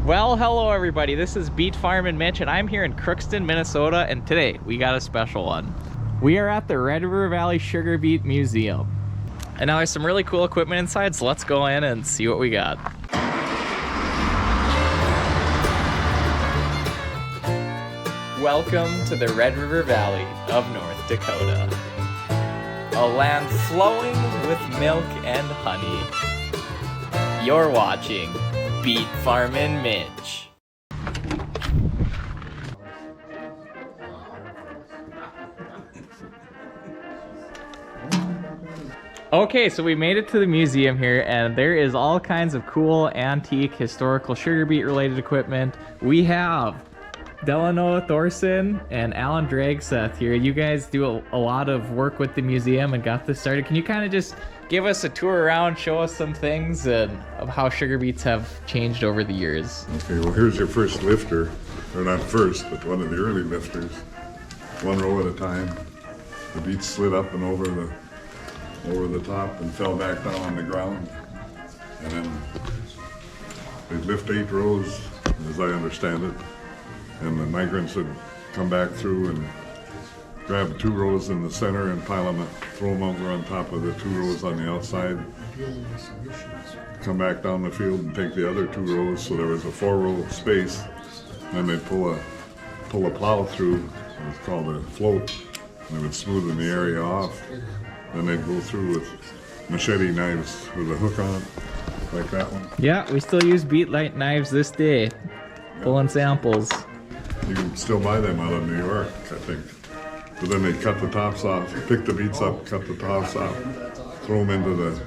Well, hello everybody. This is Beet Farmin Mitch, and I'm here in Crookston, Minnesota, and today we got a special one. We are at the Red River Valley Sugar Beet Museum. And now there's some really cool equipment inside, so let's go in and see what we got. Welcome to the Red River Valley of North Dakota. A land flowing with milk and honey. You're watching Beet Farmin Mitch. Okay, so we made it to the museum here, and there is all kinds of cool antique historical sugar beet related equipment. We have Delano Thorson and Alan Dragseth here. You guys do a lot of work with the museum and got this started. Can you kind of just give us a tour around, show us some things and of how sugar beets have changed over the years? Okay, well here's your first lifter, or not first, but one of the early lifters. One row at a time. The beets slid up and over the top and fell back down on the ground. And then they'd lift 8 rows, as I understand it. And the migrants would come back through and grab 2 rows in the center and pile them, throw them over on top of the 2 rows on the outside. Come back down the field and take the other 2 rows, so there was a 4-row space. And then they'd pull a plow through, it was called a float, and they would smoothen the area off. Then they'd go through with machete knives with a hook on it, like that one. Yeah, we still use beet light knives this day, pulling samples. You can still buy them out of New York, I think. But then they cut the tops off, pick the beets up, cut the tops off, throw them into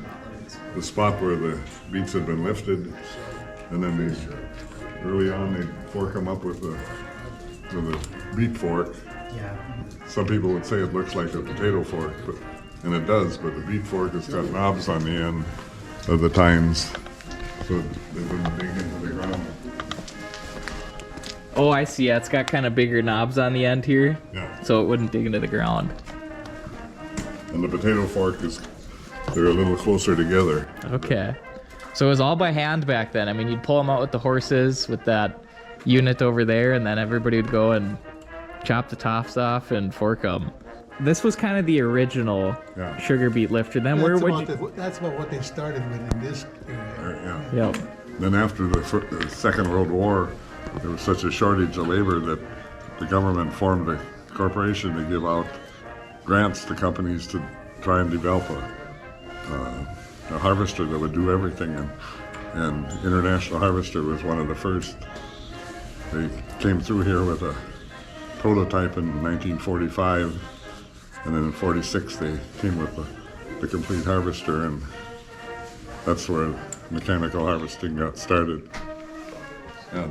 the spot where the beets had been lifted, and then early on they fork them up with a beet fork. Yeah. Some people would say it looks like a potato fork, and it does, but the beet fork has got knobs on the end of the tines, so they wouldn't dig into the ground. Oh, I see. Yeah, it's got kind of bigger knobs on the end here, Yeah. so it wouldn't dig into the ground. And the potato fork they're a little closer together. Okay. So it was all by hand back then. I mean, you'd pull them out with the horses with that unit over there, and then everybody would go and chop the tops off and fork them. This was kind of the original sugar beet lifter. Then That's about what they started with in this area. Yeah. Yep. Then after the Second World War, there was such a shortage of labor that the government formed a corporation to give out grants to companies to try and develop a harvester that would do everything. And International Harvester was one of the first. They came through here with a prototype in 1945, and then in 46 they came with the complete harvester, and that's where mechanical harvesting got started. Now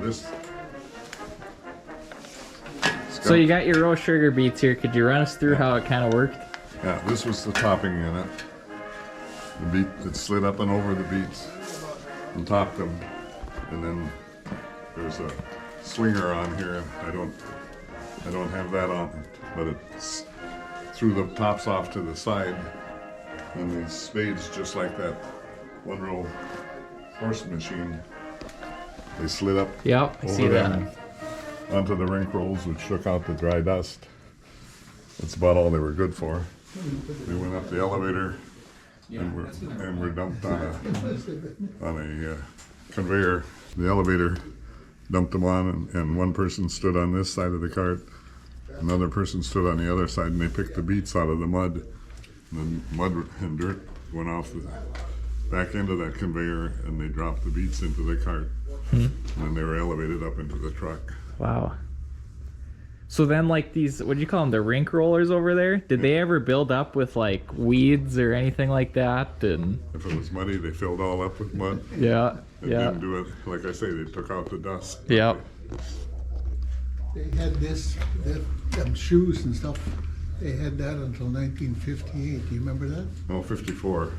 So you got your raw sugar beets here. Could you run us through how it kind of worked? Yeah, this was the topping unit. The beet that slid up and over the beets and topped them. And then there's a slinger on here. I don't have that on it, but it's threw the tops off to the side. And these spades, just like that 1-row horse machine, they slid up. Yep, I see that. Onto the rink rolls, which shook out the dry dust. That's about all they were good for. They went up the elevator and were dumped on a conveyor. The elevator dumped them on, and one person stood on this side of the cart, another person stood on the other side, and they picked the beets out of the mud. And the mud and dirt went off back into that conveyor, and they dropped the beets into the cart. And then they were elevated up into the truck. Wow. So then, like these, what do you call them, the rink rollers over there? Did they ever build up with like weeds or anything like that? And if it was muddy, they filled all up with mud. Yeah. They didn't do it, like I say, they took out the dust. Yep. They had them shoes and stuff. They had that until 1958. Do you remember that? No, 54.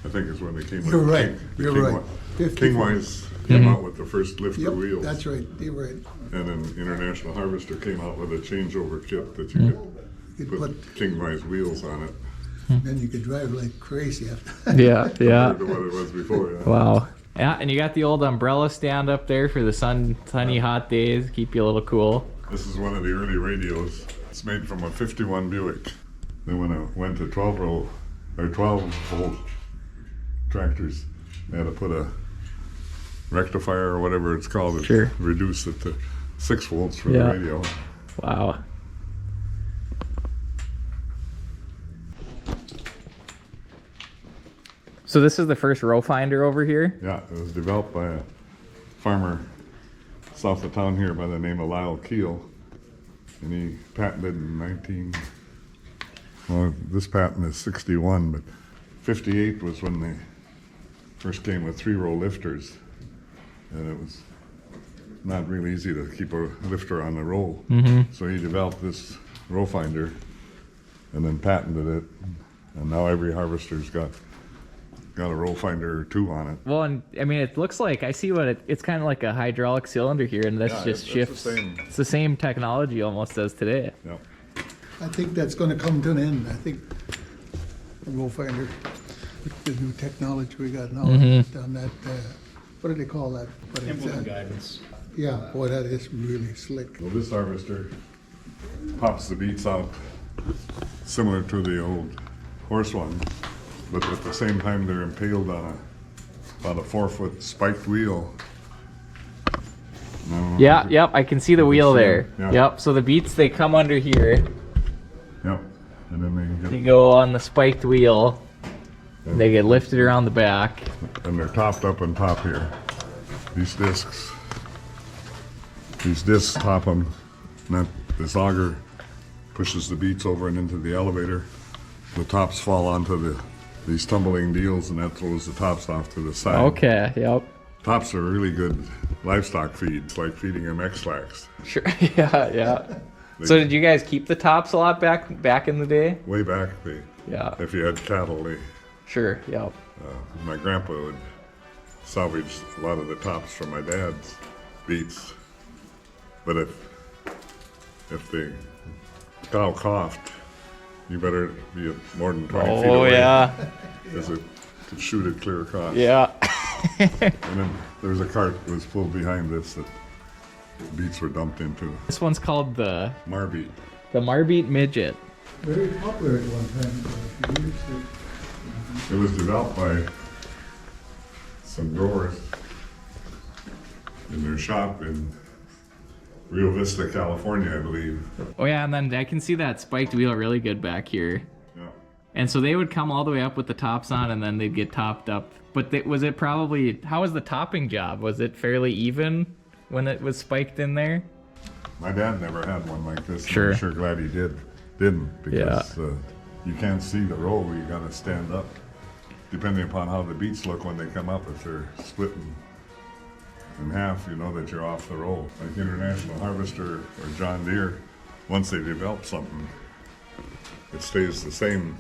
I think is when they came. You're right. You're right. Kingwise came out with the first lifter wheels. That's right. You're right. And then International Harvester came out with a changeover kit that you could put Kingwise wheels on it. Then you could drive like crazy after that. Yeah, yeah. Compared to what it was before. Yeah. Wow. Yeah, and you got the old umbrella stand up there for the sunny hot days, keep you a little cool. This is one of the early radios. It's made from a 51 Buick. Then when I went to 12-volt tractors, they had to put a rectifier or whatever it's called to reduce it to 6 volts for the radio. Wow. So this is the first row finder over here? Yeah, it was developed by a farmer south of town here by the name of Lyle Keel. And he patented in well, this patent is 61, but 58 was when they first came with 3-row lifters. And it was not really easy to keep a lifter on the roll. So he developed this row finder and then patented it. And now every harvester's got a row finder or 2 on it. Well, and I mean, it looks like, I see what it's kind of like a hydraulic cylinder here, and this just shifts. It's the same technology almost as today. Yep. I think that's gonna come to an end. I think the row finder, with the new technology we got now, on that, what do they call that? Implement guidance. Yeah, boy, that is really slick. Well, this harvester pops the beets out similar to the old horse one, but at the same time they're impaled on about a 4-foot spiked wheel. Yep, I can see the wheel there. Yeah. Yep, so the beets, they come under here. Yep, and then They go on the spiked wheel. They get lifted around the back. and they're topped up on top here. These discs top them, and that, this auger pushes the beets over and into the elevator. The tops fall onto these tumbling deals, and that throws the tops off to the side. Okay, yep. Tops are really good livestock feed. It's like feeding them X-Lax. Sure, yeah. So did you guys keep the tops a lot back in the day? Way back, Yeah. if you had cattle, Sure, yep. my grandpa would salvage a lot of the tops from my dad's beets. But if the cow coughed, you better be more than 20 feet away. Oh, yeah. Because it could shoot it clear across. Yeah. And then there was a cart that was pulled behind this that beets were dumped into. This one's called the Marbeet. Marbeet Midget. Very popular at one time, but if you use it, It was developed by some growers in their shop in Rio Vista, California, I believe. Oh yeah, and then I can see that spiked wheel really good back here. Yeah. And so they would come all the way up with the tops on, and then they'd get topped up. But how was the topping job? Was it fairly even when it was spiked in there? My dad never had one like this. Sure. I'm sure glad he didn't because you can't see the roll. You got to stand up. Depending upon how the beets look when they come up, if they're split in half, you know that you're off the roll. Like International Harvester or John Deere, once they develop something, it stays the same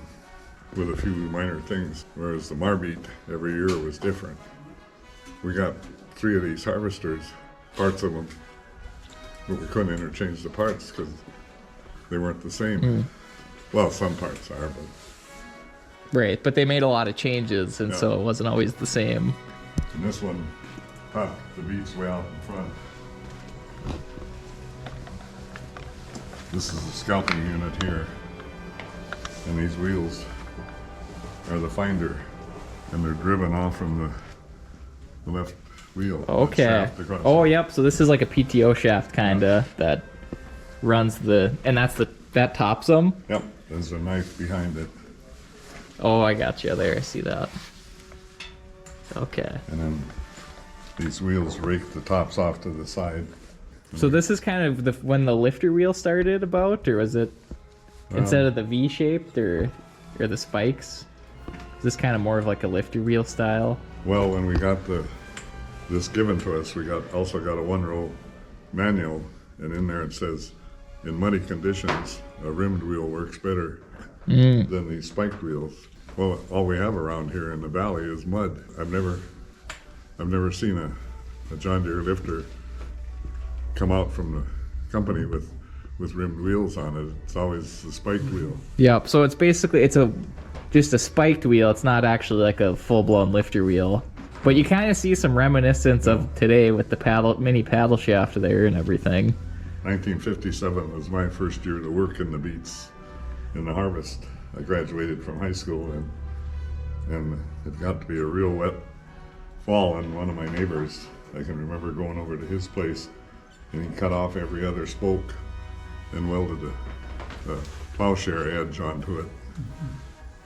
with a few minor things. Whereas the Marbeet, every year was different. We got 3 of these harvesters, parts of them, but we couldn't interchange the parts because they weren't the same. Well, some parts are, but Right, but they made a lot of changes, and so it wasn't always the same. and this one popped the beets way out in front. This is the scalping unit here, and these wheels are the finder, and they're driven off from the left wheel. Okay. Shaft across. Oh, yep. So this is like a PTO shaft, kinda, that runs and that tops them. Yep, there's a knife behind it, Oh, I got you there. I see that. Okay. and then these wheels rake the tops off to the side. So this is kind of when the lifter wheel started about, or was it instead of the V-shaped or the spikes? Is this kind of more of like a lifter wheel style? Well, when we got this given to us, we also got a 1-row manual, and in there it says, in muddy conditions, a rimmed wheel works better than these spiked wheels. Well, all we have around here in the valley is mud. I've never seen a John Deere lifter come out from the company with rimmed wheels on it. It's always the spiked wheel. Yep. So it's basically just a spiked wheel. It's not actually like a full-blown lifter wheel. But you kind of see some reminiscence of today with the mini paddle shaft there and everything. 1957 was my first year to work in the beets in the harvest. I graduated from high school and it got to be a real wet fall, and one of my neighbors, I can remember going over to his place and he cut off every other spoke and welded a plowshare edge onto it.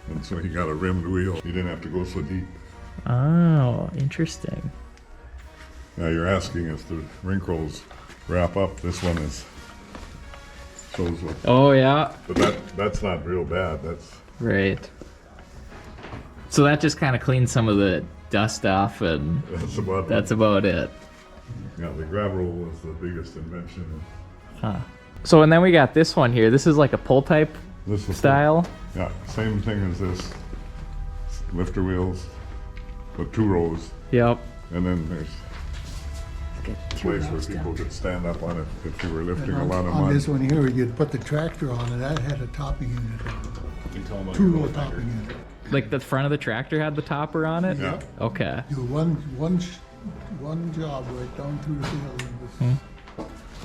And so he got a rimmed wheel. He didn't have to go so deep. Oh, interesting. Now you're asking if the rink rolls wrap up. This one shows what. Oh yeah. But that's not real bad. That's right. So that just kind of cleans some of the dust off, and that's about it. Yeah, the grab roll was the biggest invention. Huh. So and then we got this one here. This is like a pull type style. Yeah, same thing as this. Lifter wheels with 2 rows. Yep. And then there's a place where people could stand up on it if you were lifting a lot of mud. On this one here, you'd put the tractor on it. That had a topping unit on it. 2-row topping unit. Like the front of the tractor had the topper on it? Yeah. Okay. Do one job right down through the field.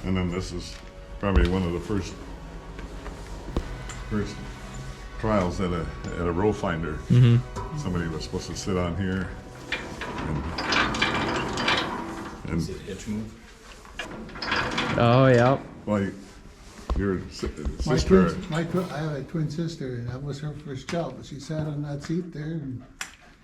And then this is probably one of the first trials at a row finder. Mm-hmm. Somebody was supposed to sit on here and hitch move. Oh yeah. well, your My sister. I have a twin sister, and that was her first job. She sat on that seat there, and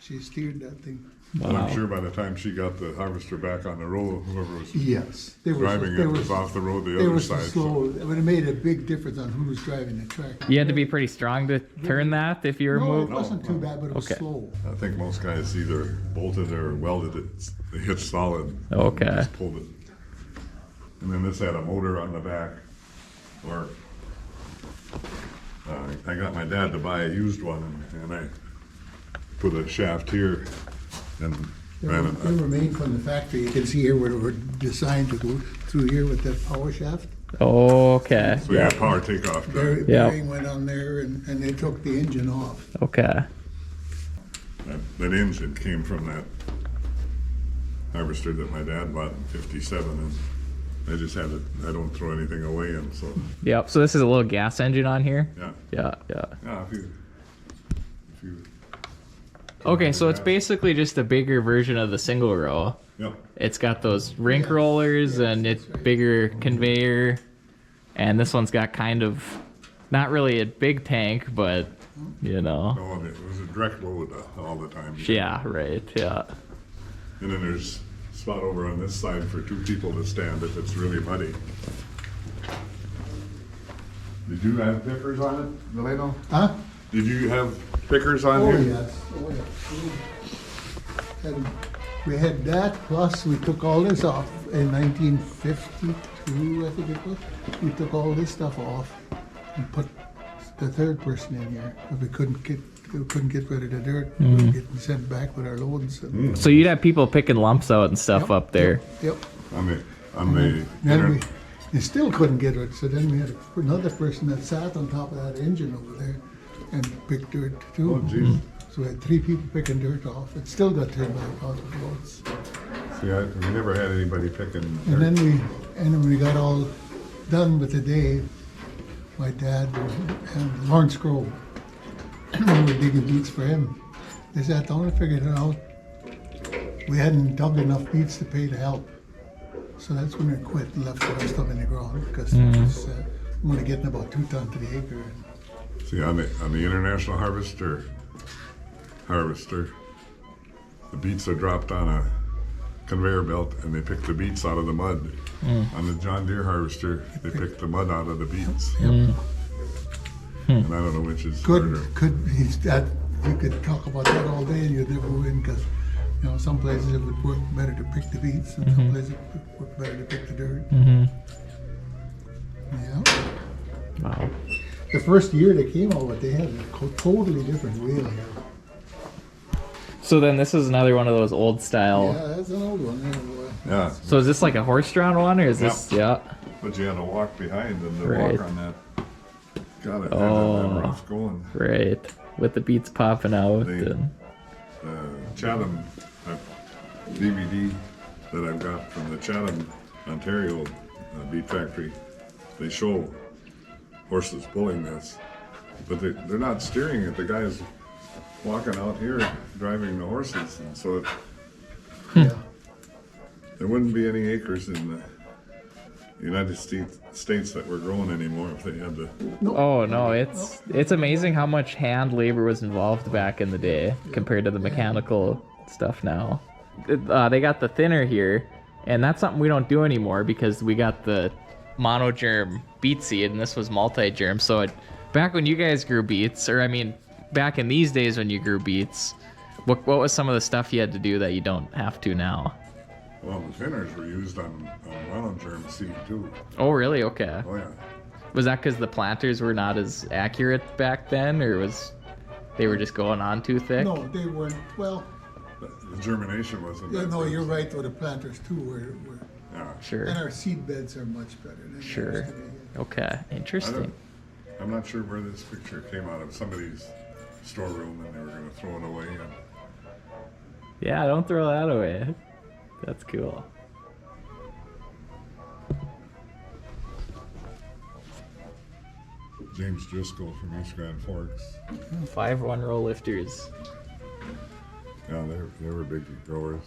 she steered that thing. And I'm sure by the time she got the harvester back on the road, whoever was Yes, they were driving it was off the road the They other were side. slow. It would have made a big difference on who was driving the tractor. You had to be pretty strong to turn that if you were No, it moving. wasn't too bad, but it was Okay. slow. I think most guys either bolted or welded it. They hit solid. Okay. Just pulled it. And then this had a motor on the back. Or I got my dad to buy a used one, and I put a shaft here and ran it. They were made from the factory. You can see here where they were designed to go through here with the power shaft. Okay. So you had power takeoff. Bearing went on there, and they took the engine off. Okay. That engine came from that harvester that my dad bought in '57, and I just had it. I don't throw anything away, and so Yep. So this is a little gas engine on here. yeah, Yeah. yeah. If you Okay, so it's basically just a bigger version of the single row. yeah. It's got those rink rollers and it's bigger conveyor, and this one's got kind of not really a big tank, but you know. No, and it was a direct load all the time. Yeah. Right. Yeah. And then there's a spot over on this side for 2 people to stand if it's really muddy. Did you have pickers on it, Delano? Huh? Did you have pickers on Oh, here? yes. Oh, yes. And we had that, plus we took all this off in 1952, I think it was. We took all this stuff off and put the third person in here, because we couldn't get rid of the dirt. We were getting sent back with our loads. And So you'd have people picking lumps out and stuff up there. Yep. On the Then we still couldn't get it, so then we had another person that sat on top of that engine over there and picked dirt too. Oh, geez. So we had 3 people picking dirt off. It still got turned back out of the loads. See, we never had anybody picking. And then when we got all done with the day, my dad and Lawrence Grove, we were digging beets for him. They sat down and figured it out. We hadn't dug enough beets to pay the help. So that's when we quit and left the rest of it in the ground, because it was only getting about 2 tons to the acre. See, on the International Harvester, the beets are dropped on a conveyor belt and they pick the beets out of the mud. On the John Deere harvester, they pick the mud out of the beets. And I don't know which is harder. You could talk about that all day and you'd never win, because some places it would work better to pick the beets, and some places it would work better to pick the dirt. Yeah. Wow. The first year they came out, they had a totally different wheel here. So then this is another one of those old style. Yeah, that's an old one. Yeah. So is this like a horse-drawn one, or is this? Yeah. But you had to walk behind and the Right. walk on that. Got it. Oh. That rough going. Right. With the beets popping out. They- And, Chatham, DVD that I've got from the Chatham, Ontario beet factory. They show horses pulling this, but they're not steering it. The guy's walking out here driving the horses, and so Yeah. there wouldn't be any acres in the United States that were growing anymore if they had to. Oh no, it's amazing how much hand labor was involved back in the day compared to the mechanical stuff now. They got the thinner here, and that's something we don't do anymore because we got the monogerm beet seed, and this was multi-germ. So back when you guys grew beets, or I mean, back in these days when you grew beets, what was some of the stuff you had to do that you don't have to now? Well, the thinners were used on monogerm seed too. Oh really? Okay. Oh yeah. Was that because the planters were not as accurate back then, or they were just going on too thick? No, they weren't. Well, The germination wasn't. yeah, that no, good. you're right. With the planters too, were Yeah. Sure. and our seed beds are much better than they Sure. used to be. Okay. Interesting. I'm not sure where this picture came out of. Somebody's storeroom, and they were going to throw it away. And Yeah, don't throw that away. That's cool. James Driscoll from East Grand Forks. 5 one-row lifters. Yeah, they were big growers.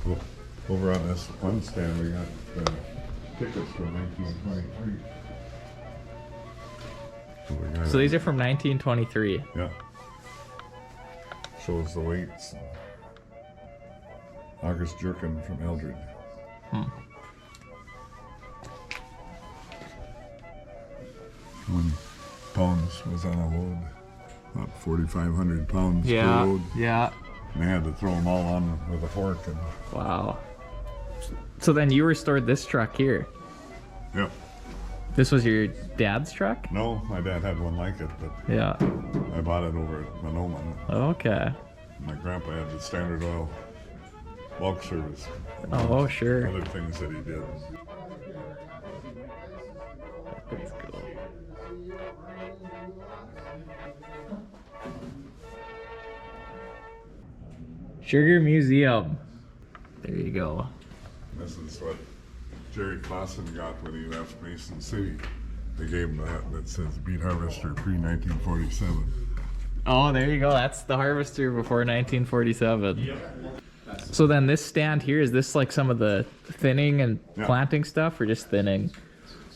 Well, over on this one stand, we got tickets from 1923. We got So these are from 1923. yeah. Shows the weights. August Jerkin from Eldred. One pounds was on a load. About 4,500 pounds per load. Yeah. And they had to throw them all on with a fork. And Wow. So then you restored this truck here. yep. This was your dad's truck? No, my dad had one like it, but Yeah. I bought it over at Monoma. Okay. My grandpa had the Standard Oil bulk service. Oh, sure. Other things that he did. That's cool. Sugar Museum. There you go. This is what Jerry Clausen got when he left Mason City. They gave him that says Beet Harvester pre-1947. Oh, there you go. That's the harvester before 1947. So then this stand here, is this like some of the thinning and Yeah. planting stuff, or just thinning?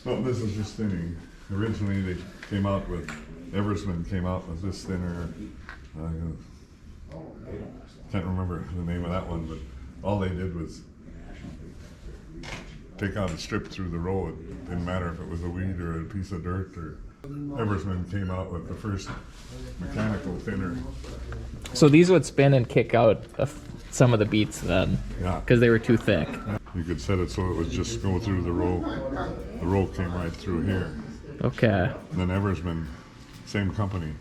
No, this is just thinning. Originally, they came out with, Eversman came out with this thinner. Can't remember the name of that one, but all they did was take out a strip through the row. It didn't matter if it was a weed or a piece of dirt. Or Eversman came out with the first mechanical thinner. So these would spin and kick out some of the beets then, Yeah. because they were too thick. You could set it so it would just go through the row. The row came right through here. Okay. And then Eversman, same company,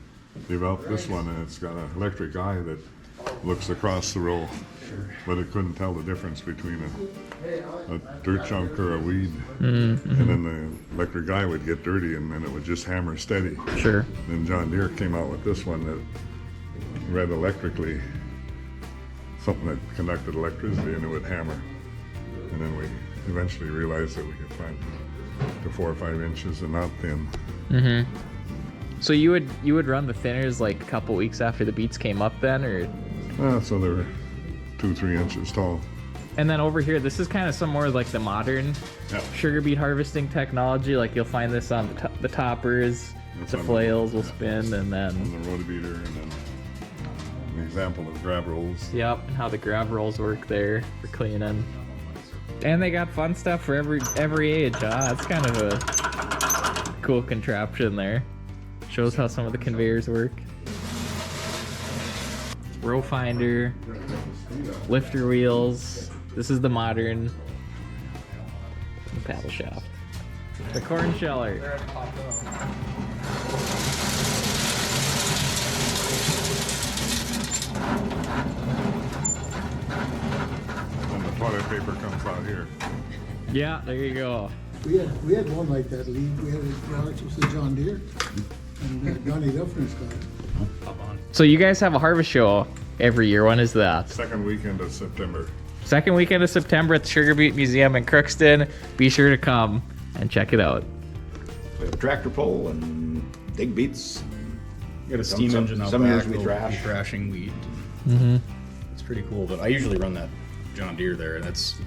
developed this one, and it's got an electric eye that looks across the row, but it couldn't tell the difference between a dirt chunk or a weed. And then the electric eye would get dirty, and then it would just hammer steady. Sure. Then John Deere came out with this one that read electrically, something that conducted electricity, and it would hammer. And then we eventually realized that we could plant to 4 or 5 inches and not thin. So you would run the thinners like a couple weeks after the beets came up then, or? So they were 2-3 inches tall. And then over here, this is kind of some more like the modern Yeah. sugar beet harvesting technology. Like you'll find this on the toppers, That's the on flails will yeah. spin, and then And the rotabeater, and then an example of grab rolls. yep, and how the grab rolls work there for cleaning. And they got fun stuff for every age. That's kind of a cool contraption there. Shows how some of the conveyors work. Row finder, lifter wheels. This is the modern paddle shaft. The corn sheller. And then the toilet paper comes out here. Yeah, there you go. We had one like that, Lee. We had ours was a John Deere, and Johnny Duffner's got it. So you guys have a harvest show every year. When is that? Second weekend of September. Second weekend of September at the Sugar Beet Museum in Crookston. Be sure to come and check it out. We have a tractor pull and dig beets. We got a steam engine out Some back. years we We'll thrash. be thrashing wheat. It's pretty cool, but I usually run that John Deere there, and that's you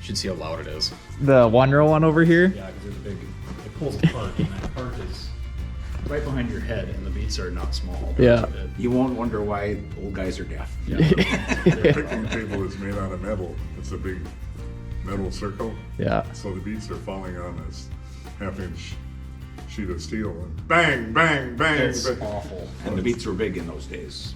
should see how loud it is. The 1-row one over here. Yeah, because there's a big. It pulls apart, and that part is right behind your head, and the beets are not small. Yeah. You won't wonder why old guys are deaf. Yeah. The picking table is made out of metal. It's a big metal circle. Yeah. So the beets are falling on this half-inch sheet of steel, and bang, bang, bang. It's bang. awful. And the beets were big in those days.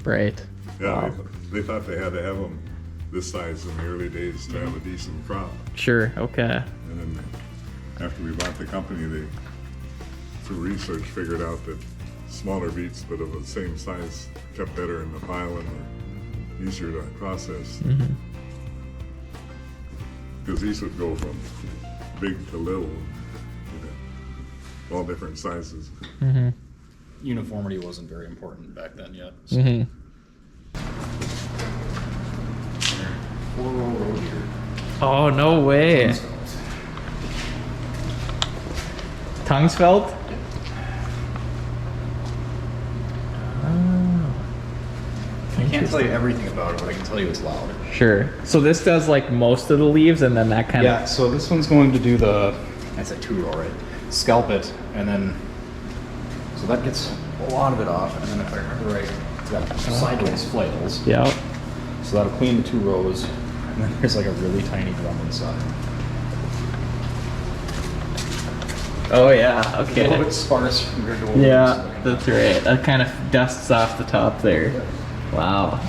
Right. Yeah, they thought they had to have them this size in the early days to have a decent crop. Sure. Okay. And then after we bought the company, they, through research, figured out that smaller beets, but of the same size, kept better in the pile and were easier to process. Because these would go from big to little, all different sizes. Uniformity wasn't very important back then yet. So. 4-row road here. Oh, no way. Tungsfeld? I can't tell you everything about it, but I can tell you it's loud. Sure. So this does like most of the leaves, and then that kind Yeah, so this one's going to do the, I say 2-row, right? Scalp it, and then, so that gets a lot of it off, and then if I remember right, it's got sideways flails. of. Yeah. So that'll clean the 2 rows, and then there's like a really tiny drum inside. Oh yeah. A little Okay. bit sparse compared to what Yeah, we used that's right. That kind of dusts off the top there. Wow.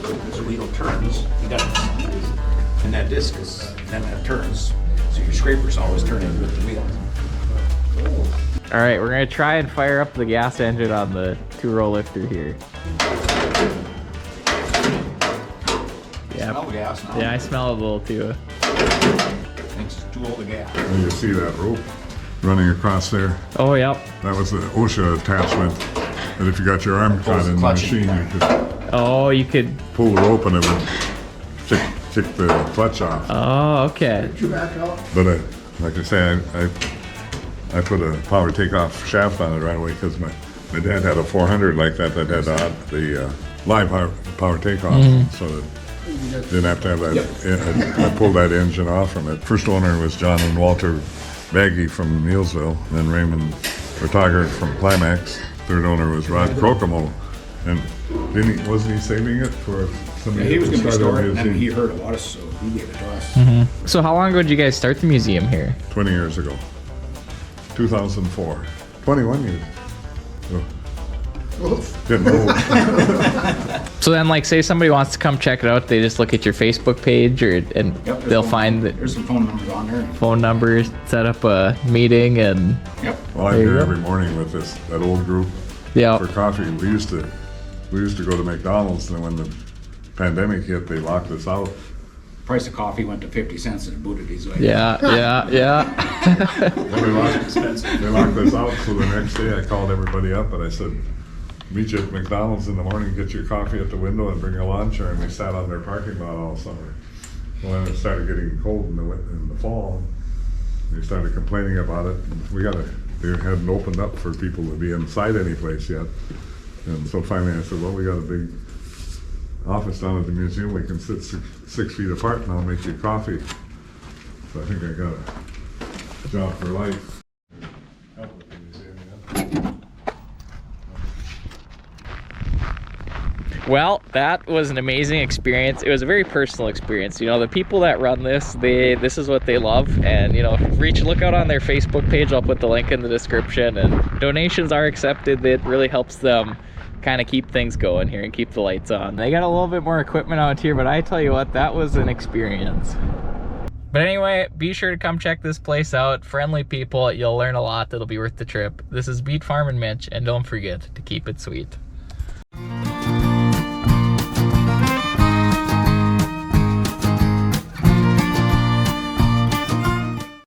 This wheel turns, you got it. And that disc is, then that turns. So your scraper's always turning with the wheel. All right, we're gonna try and fire up the gas engine on the 2-row lifter here. Smell the gas now. Yeah, I smell it a little too. Thanks to all the gas. And you see that rope running across there? Oh, yep. That was the OSHA attachment. That if you got your arm caught in the clutch. machine, you could Oh, you could. pull the rope and it would kick the clutch off. Oh, okay. But like I say, I put a power takeoff shaft on it right away because my dad had a 400 like that had the live power takeoff, so that didn't have to have that. I pulled that engine off from it. First owner was John and Walter Baggy from Neilsville, then Raymond Vertager from Climax. Third owner was Rod Crocomo, and wasn't he saving it for somebody? He was going to start restore a it, and then museum? he heard about us, so he gave it to us. So how long ago did you guys start the museum here? 20 years ago, 2004, 21 years. Getting old. So then, like, say somebody wants to come check it out, they just look at your Facebook page, and Yep, they'll find the There's some phone numbers on there. phone numbers, set up a meeting, and Yep. Well, I'm There you here go. every morning with that old group, Yeah. for coffee. We used to go to McDonald's, and when the pandemic hit, they locked us out. Price of coffee went to 50 cents and booted these way. Yeah. Well, they locked us out, so the next day I called everybody up and I said, meet you at McDonald's in the morning, get your coffee at the window and bring a lawn chair, and we sat on their parking lot all summer. Well, then it started getting cold in the fall. They started complaining about it. They hadn't opened up for people to be inside any place yet. And so finally I said, well, we got a big office down at the museum. We can sit 6 feet apart and I'll make you coffee. So I think I got a job for life. Help with the museum, yeah. Well, that was an amazing experience. It was a very personal experience. You know, the people that run this, this is what they love. And, you know, look out on their Facebook page. I'll put the link in the description. And donations are accepted. It really helps them kind of keep things going here and keep the lights on. They got a little bit more equipment out here, but I tell you what, that was an experience. But anyway, be sure to come check this place out. Friendly people, you'll learn a lot that'll be worth the trip. This is Beet Farmin Mitch, and don't forget to keep it sweet.